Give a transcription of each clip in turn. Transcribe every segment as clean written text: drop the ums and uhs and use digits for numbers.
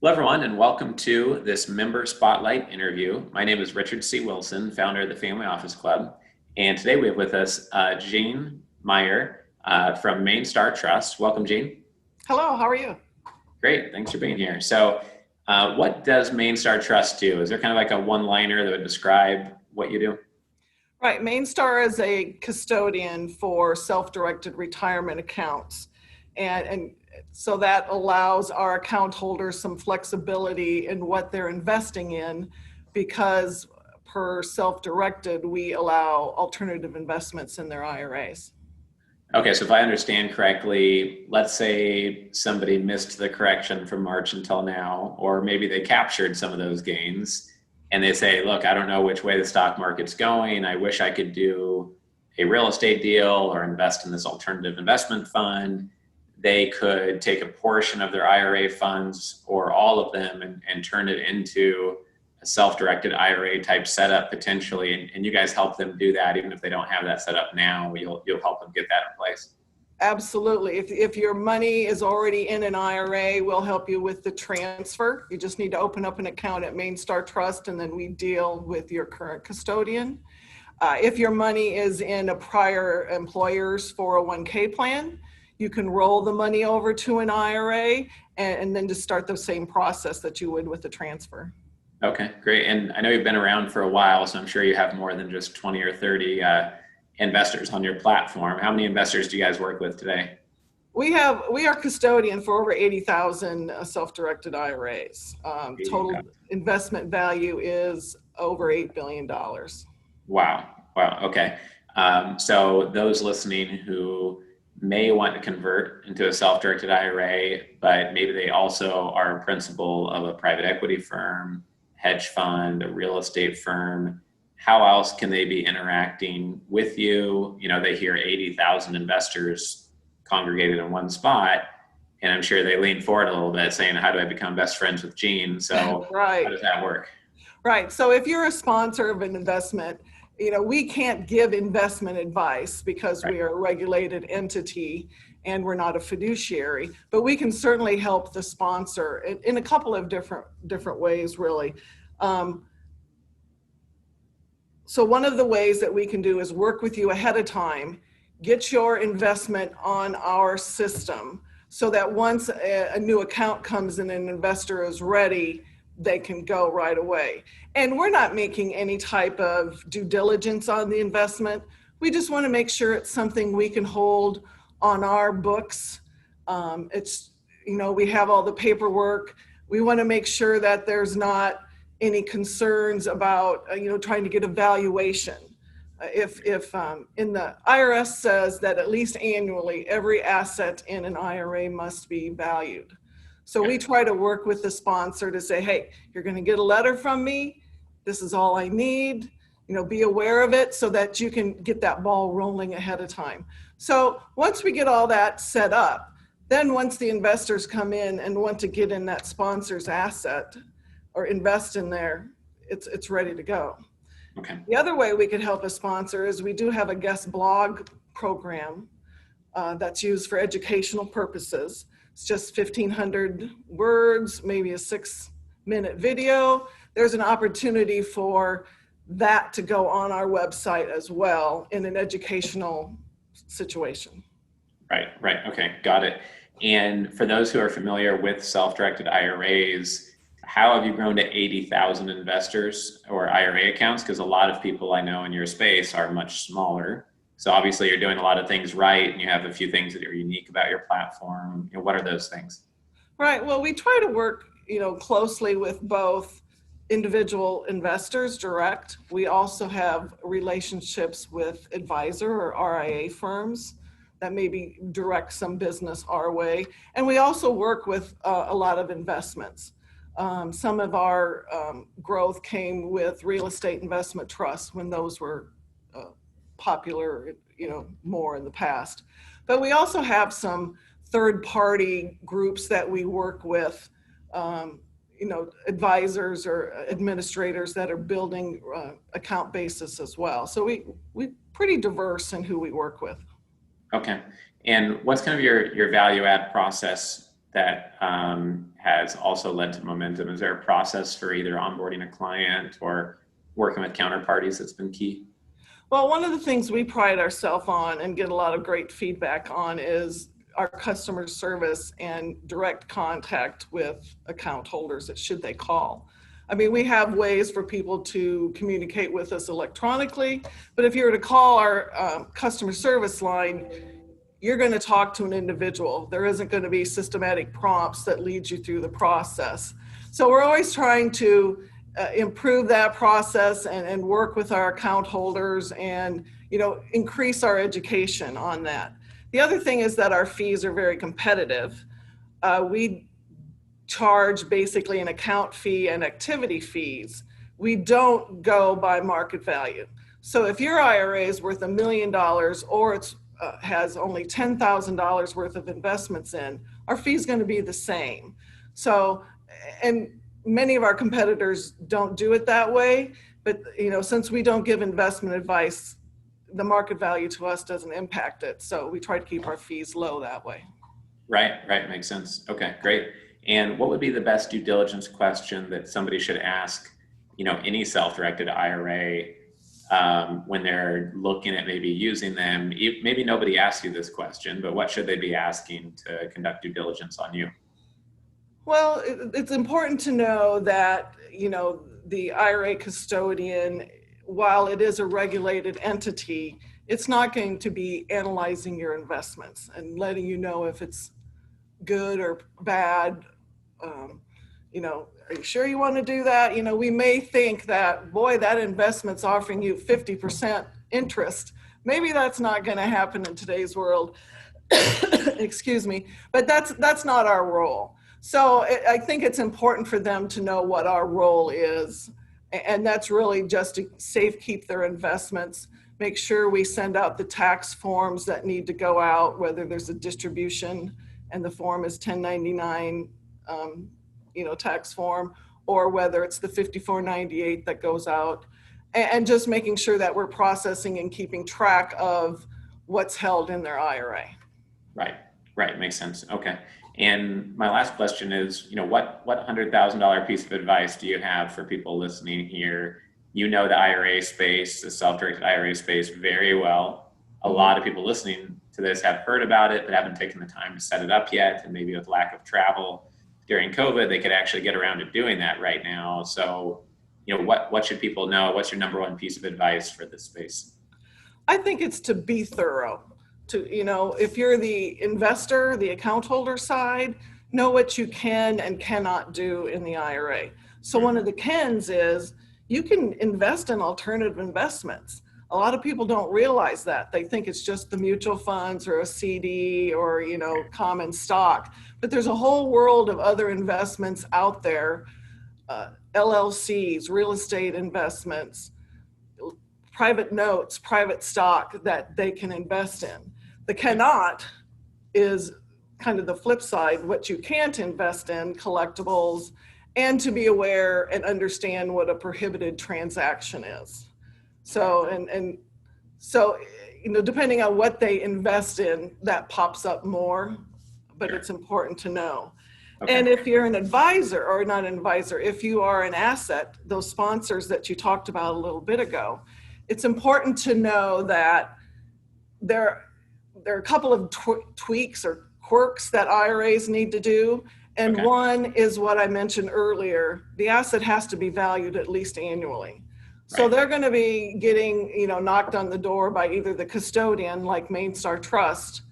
Hello, everyone, and welcome to this member spotlight interview. My name is Richard C. Wilson, founder of the Family Office Club. And today we have with us Jean Meyer from Mainstar Trust. Welcome, Jean. Hello, how are you? Great, thanks for being here. So, what does Mainstar Trust do? Is there kind of like a one-liner that would describe what you do? Right, Mainstar is a custodian for self-directed retirement accounts. And so that allows our account holders some flexibility in what they're investing in because per self-directed, we allow alternative investments in their IRAs. Okay, so if I understand correctly, let's say somebody missed the correction from March until now, or maybe they captured some of those gains and they say, look, I don't know which way the stock market's going. I wish I could do a real estate deal or invest in this alternative investment fund. They could take a portion of their IRA funds or all of them and turn it into a self-directed IRA type setup potentially. And you guys help them do that. Even if they don't have that set up now, you'll help them get that in place. Absolutely. If your money is already in an IRA, we'll help you with the transfer. You just need to open up an account at Mainstar Trust, and then we deal with your current custodian. If your money is in a prior employer's 401k plan, you can roll the money over to an IRA and then just start the same process that you would with the transfer. Okay, great. And I know you've been around for a while, so I'm sure you have more than just 20 or 30 investors on your platform. How many investors do you guys work with today? We are custodian for over 80,000 self-directed IRAs. Total investment value is over $8 billion. Wow. Wow. Okay. So those listening who may want to convert into a self-directed IRA, but maybe they also are a principal of a private equity firm, hedge fund, a real estate firm, how else can they be interacting with you? You know, they hear 80,000 investors congregated in one spot, and I'm sure they lean forward a little bit saying, how do I become best friends with Jean? So Right. How does that work? Right. So if you're a sponsor of an investment, we can't give investment advice because Right. we are a regulated entity and we're not a fiduciary, but we can certainly help the sponsor in a couple of different ways, really. So one of the ways that we can do is work with you ahead of time, get your investment on our system so that once a new account comes in and an investor is ready, they can go right away. And we're not making any type of due diligence on the investment. We just want to make sure it's something we can hold on our books. We have all the paperwork. We want to make sure that there's not any concerns about, trying to get a valuation. If in the IRS says that at least annually, every asset in an IRA must be valued. So we try to work with the sponsor to say, hey, you're going to get a letter from me. This is all I need. Be aware of it so that you can get that ball rolling ahead of time. So once we get all that set up, then once the investors come in and want to get in that sponsor's asset or invest in there, it's ready to go. Okay. The other way we could help a sponsor is we do have a guest blog program that's used for educational purposes. It's just 1,500 words, maybe a 6-minute video. There's an opportunity for that to go on our website as well in an educational situation. Right. Okay, got it. And for those who are familiar with self-directed IRAs, how have you grown to 80,000 investors or IRA accounts? Because a lot of people I know in your space are much smaller. So obviously you're doing a lot of things right, and you have a few things that are unique about your platform. What are those things? Right. Well, we try to work, closely with both individual investors direct. We also have relationships with advisor or RIA firms that maybe direct some business our way. And we also work with a lot of investments. Some of our growth came with real estate investment trusts when those were popular, more in the past. But we also have some third-party groups that we work with, advisors or administrators that are building account bases as well. So we pretty diverse in who we work with. Okay. And what's kind of your value add process that has also led to momentum? Is there a process for either onboarding a client or working with counterparties that's been key? Well, one of the things we pride ourselves on and get a lot of great feedback on is our customer service and direct contact with account holders that should they call. I mean, we have ways for people to communicate with us electronically, but if you were to call our customer service line, you're going to talk to an individual. There isn't going to be systematic prompts that lead you through the process. So we're always trying to improve that process and work with our account holders and, you know, increase our education on that. The other thing is that our fees are very competitive. We charge basically an account fee and activity fees. We don't go by market value. So if your IRA is worth $1 million or it's has only $10,000 worth of investments in, our fee is going to be the same. So, and many of our competitors don't do it that way, but you know, since we don't give investment advice, the market value to us doesn't impact it. So we try to keep our fees low that way. Right, makes sense. Okay, great. And what would be the best due diligence question that somebody should ask, you know, any self-directed IRA when they're looking at maybe using them? Maybe nobody asks you this question, but what should they be asking to conduct due diligence on you? Well, it's important to know that, you know, the IRA custodian, while it is a regulated entity, it's not going to be analyzing your investments and letting you know if it's good or bad. You know, are you sure you want to do that? You know, we may think that, boy, that investment's offering you 50% interest. Maybe that's not going to happen in today's world. Excuse me, but that's not our role. So I think it's important for them to know what our role is. And that's really just to safekeep their investments, make sure we send out the tax forms that need to go out, whether there's a distribution and the form is 1099, you know, tax form, or whether it's the 5498 that goes out, and just making sure that we're processing and keeping track of what's held in their IRA. Right, makes sense. Okay. And my last question is, you know, what $100,000 piece of advice do you have for people listening here? You know the IRA space, the self-directed IRA space very well. A lot of people listening to this have heard about it, but haven't taken the time to set it up yet. And maybe with lack of travel during COVID, they could actually get around to doing that right now. So, you know, what should people know? What's your number one piece of advice for this space? I think it's to be thorough. To, you know, if you're the investor, the account holder side, know what you can and cannot do in the IRA. So one of the cans is you can invest in alternative investments. A lot of people don't realize that. They think it's just the mutual funds or a CD or, you know, common stock. But there's a whole world of other investments out there, LLCs, real estate investments, private notes, private stock that they can invest in. The cannot is kind of the flip side, what you can't invest in, collectibles, and to be aware and understand what a prohibited transaction is. So, and so, you know, depending on what they invest in, that pops up more, but it's important to know. Okay. And if you're an advisor, or not an advisor, if you are an asset, those sponsors that you talked about a little bit ago, it's important to know that there are a couple of tweaks or quirks that IRAs need to do. And one is what I mentioned earlier, the asset has to be valued at least annually. So they're going to be getting, you know, knocked on the door by either the custodian like Mainstar Trust,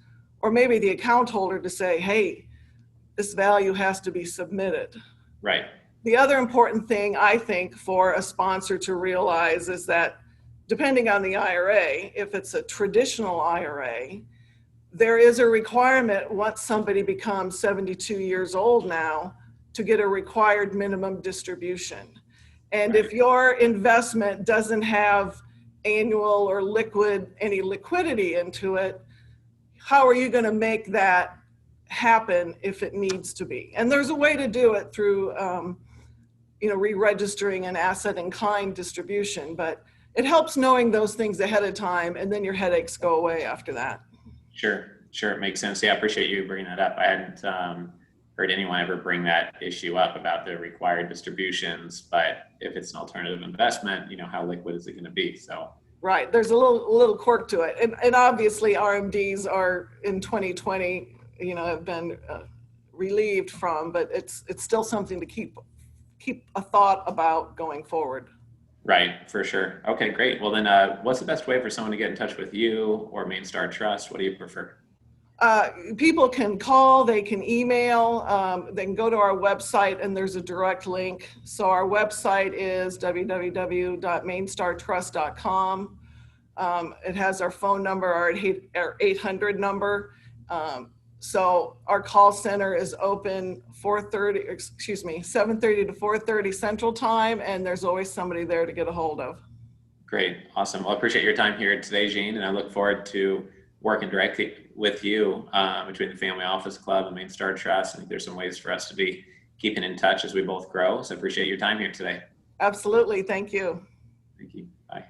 or maybe the account holder to say, hey, this value has to be submitted. Right. The other important thing I think for a sponsor to realize is that depending on the IRA, if it's a traditional IRA, there is a requirement once somebody becomes 72 years old now to get a required minimum distribution. And if your investment doesn't have annual or any liquidity into it, how are you going to make that happen if it needs to be? And there's a way to do it through, you know, re-registering an asset in kind distribution, but it helps knowing those things ahead of time, and then your headaches go away after that. Sure. It makes sense. Yeah, I appreciate you bringing that up. I hadn't heard anyone ever bring that issue up about the required distributions. But if it's an alternative investment, you know, how liquid is it going to be? So. Right. There's a little quirk to it. And obviously RMDs are in 2020, you know, have been relieved from, but it's still something to keep a thought about going forward. Right, for sure. Okay, great. Well then, what's the best way for someone to get in touch with you or Mainstar Trust? What do you prefer? People can call, they can email, they can go to our website and there's a direct link. So our website is www.mainstartrust.com. It has our phone number, our 800 number. So our call center is open 7:30 to 4:30 Central Time, and there's always somebody there to get a hold of. Great, awesome. Well, I appreciate your time here today, Jean, and I look forward to working directly with you between the Family Office Club and Mainstar Trust. I think there's some ways for us to be keeping in touch as we both grow. So I appreciate your time here today. Absolutely, thank you. Thank you. Bye.